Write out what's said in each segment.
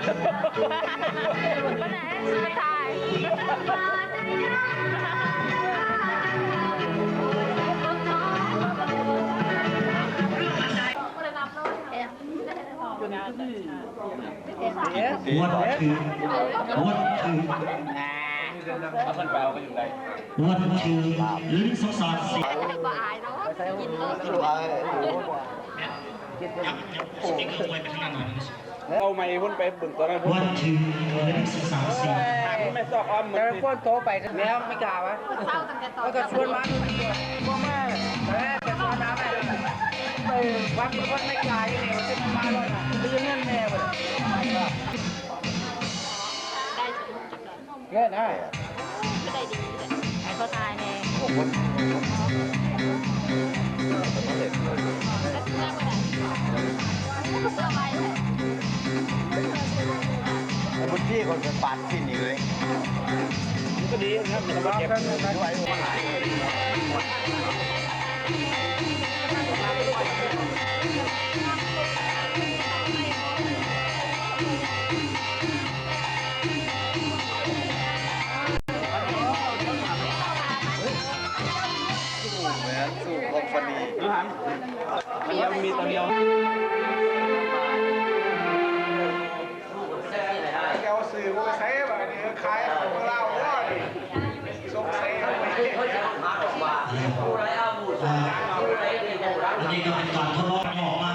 วันไหนไปถ่ายวัดคือวัดคือเอาขึ้นไปเอาไปอยู่ไหนวัดคือลิ้นสงสารสิบ่อายเนาะกินเลย เอาไม้พุ่นไปบึงตัวนั้นพุ่ วัน ดคือลิ้นสงสารสิ ไม่ซอกอ้อมเหมื แต่ อน คนโตไปแล้วไม่กล้าวะ เศร้าตั้งแต่ตอน แล้วก็ชวนมาพ่อแม่ไปชวนน้าแม่ไปวัดคนไม่กล้าอยู่นี่จะมาเลยนะจะยังเงินแม่เลย ได้สมุนจักร เงินได้ ก็ได้ดีเลยไอ้พ่อตายแน่สบายเลย พุทธิคนเป็นปานที่นี่เลย ก็ดีนะครับมันก็เก็บด้วยเหมือนสู่คอมพานี แล้วมีตัวเดียวแกเอาสื่อมาใช้แบบนี้ขายของเราด้วยส่งเซลล์ อันนี้ก็เป็นการทดลองออกมา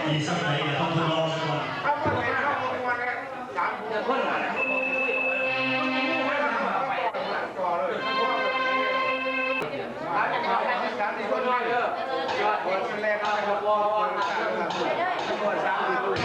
อีกสักไหนเดี๋ยวต้องทดลองก่อน เอามาเลยเข้ามาเนี่ยสามคนก่อนเลยสามสี่คนน้อยเลยยอดคนแรกนะครับวอลคนสามสี่คน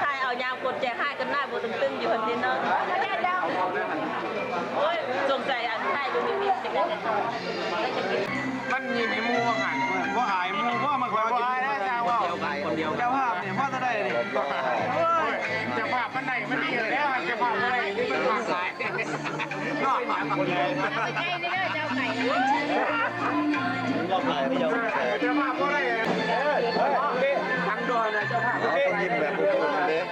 ถ่ายเอายางกดแจกให้กันหน้าบูตึงๆอยู่คนที่นั่งโอ้ยสงสัยอันถ่ายดูมีจะกันเลยมันยิงในมูว่าไงว่าอายมูว่ามันว่าอายนะจ้าว่าคนเดียวเจ้าภาพเนี่ยพ่อจะได้เลยเจ้าภาพมันไหนมันดีแล้วเจ้าภาพอะไรนี่มันหลากหลายนอกหมายคนเลยใกล้นี่ก็เจ้าไก่นะ เจ้าภาพไม่ยอมเจ้าภาพก็ได้ทั้งดอยนะเจ้าภาพต้องยิ้มแบบบุคคลเด็ก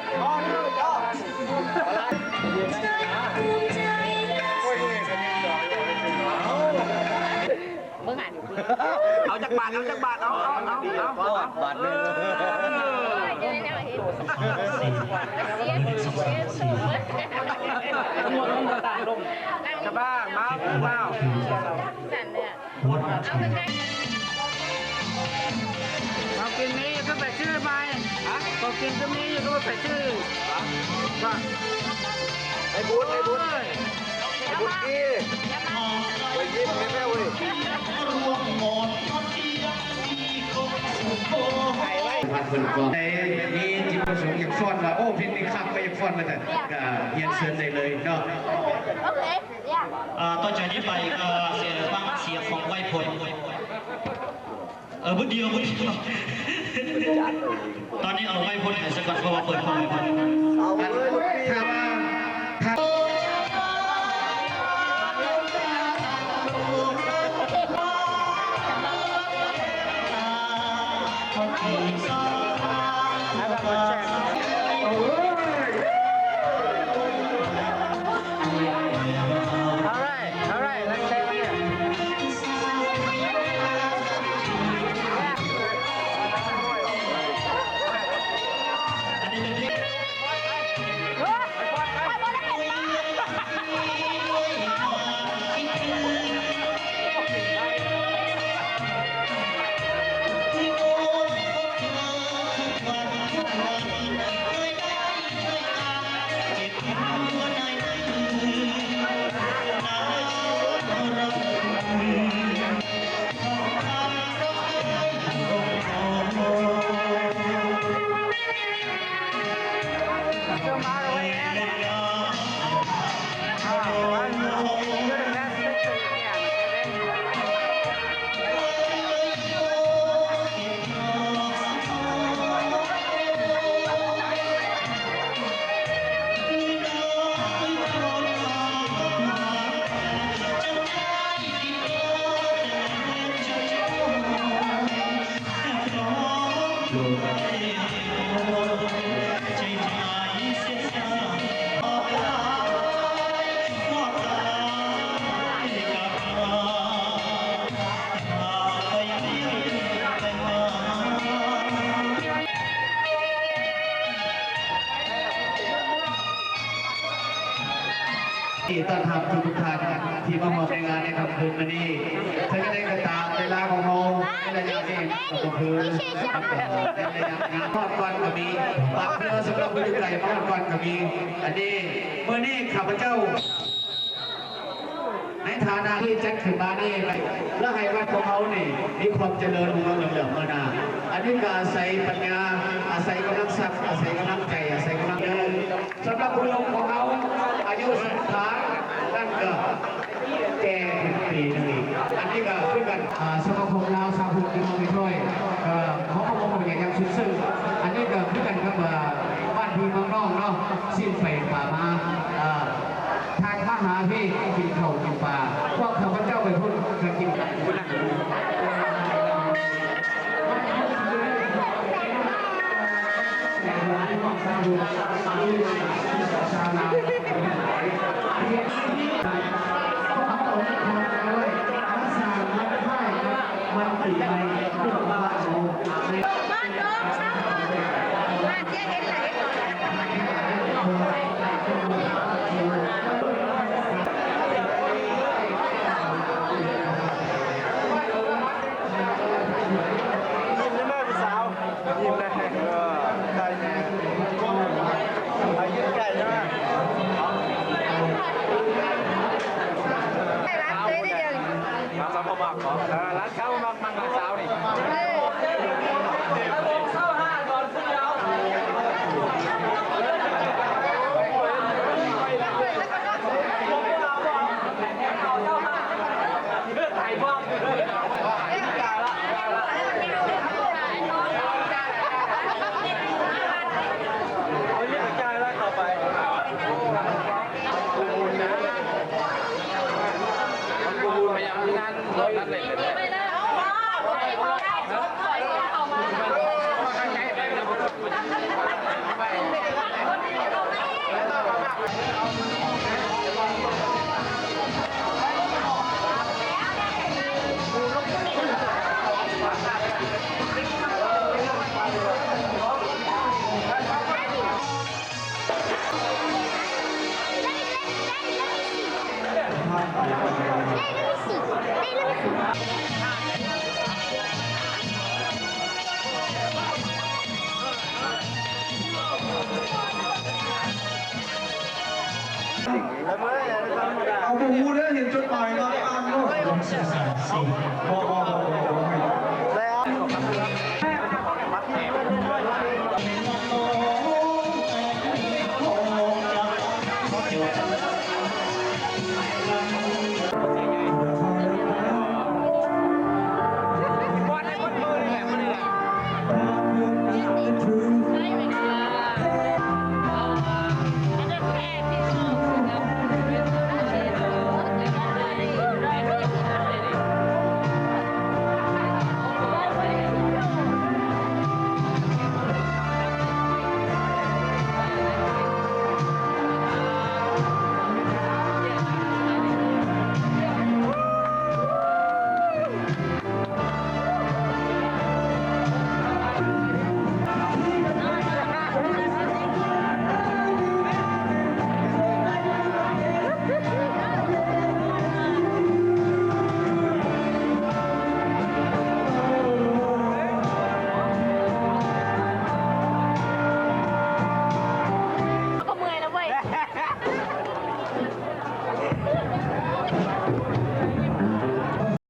เมื่อหัน เอาจักบาทเอาจักบาทเอาบาทนึง เจอแล้วเห็นเสียสูงเลย ชาวบ้านมาสั่นเลยวัด เอาไปใกล้ เรากินนี้ก็ไปชื่อไปเรากินตรงนี้ก็ไปชื่อไอ้บุญกี้ไปยิ้มให้แม่เว้ยในมีจิตประสงค์อยากฟ้อนว่าโอ้พิมพ์นี้ครับก็อยากฟ้อนมาแต่เฮียนเชิญได้เลยเนาะ โอเคเนี่ย ต่อจากนี้ไปเสียฟังเสียงของไวพลบุญเดียวตอนนี้เอาไวพลหายสกัดเพราะว่าเปิดของไวพลถ้าว่าถ้า ที่ต้อนรับทุกท่านที่มาร่วมในงานในค่ำคืนวันนี้ถ้าจะได้กระตามเวลาของเราในระยะนี้ก็คือในระยะงานทอดกวนก็มีปากเรือสำหรับผู้ใหญ่ทอดกวนก็มีอันนี้เมื่อนี้ข้าพเจ้าในฐานะที่จัดขึ้นมานี่แล้วให้วัดของเขานี่มีความเจริญรุ่งเรืองเหลือเมื่อนาอันนี้ก็อาศัยปัญญาอาศัยกำลังทรัพย์อาศัยกำลังใจอาศัยกำลังเดินสำหรับคุณลุงของเขาอายุสุดท้ายนั่นก็แก่ปีนึงอีกอันนี้ก็ขึ้นกันสมาคมลาวชาวพุทธที่มาไม่ช่วยเขาก็มองอย่างยังสุดซึ้งอันนี้ก็ขึ้นกันกับบ้านพี่เมืองนอกเนาะสิ้นไฟป่ามาทางมาหาพี่กินข้าวกินปลาพวกข้าพเจ้าไปพูดกันกินกันชาวนามันตีไปเรื่องบ้านเราบ้านน้องช่างมาเจ๊เห็นไหลก่อน ยิ้มได้ไหมพี่สาวยิ้มได้ได้แน่อายุใกล้ใช่ไหม ได้รับเลยได้เดียว ร้านสาวพ่อมักเหรอร้านข้าวมักร้านสาวนี่เข้าห้าก่อนคุณยาวถ่ายบ้างเอาไปหูได้เห็นจดหมายมาอ่านด้วย 4 บอก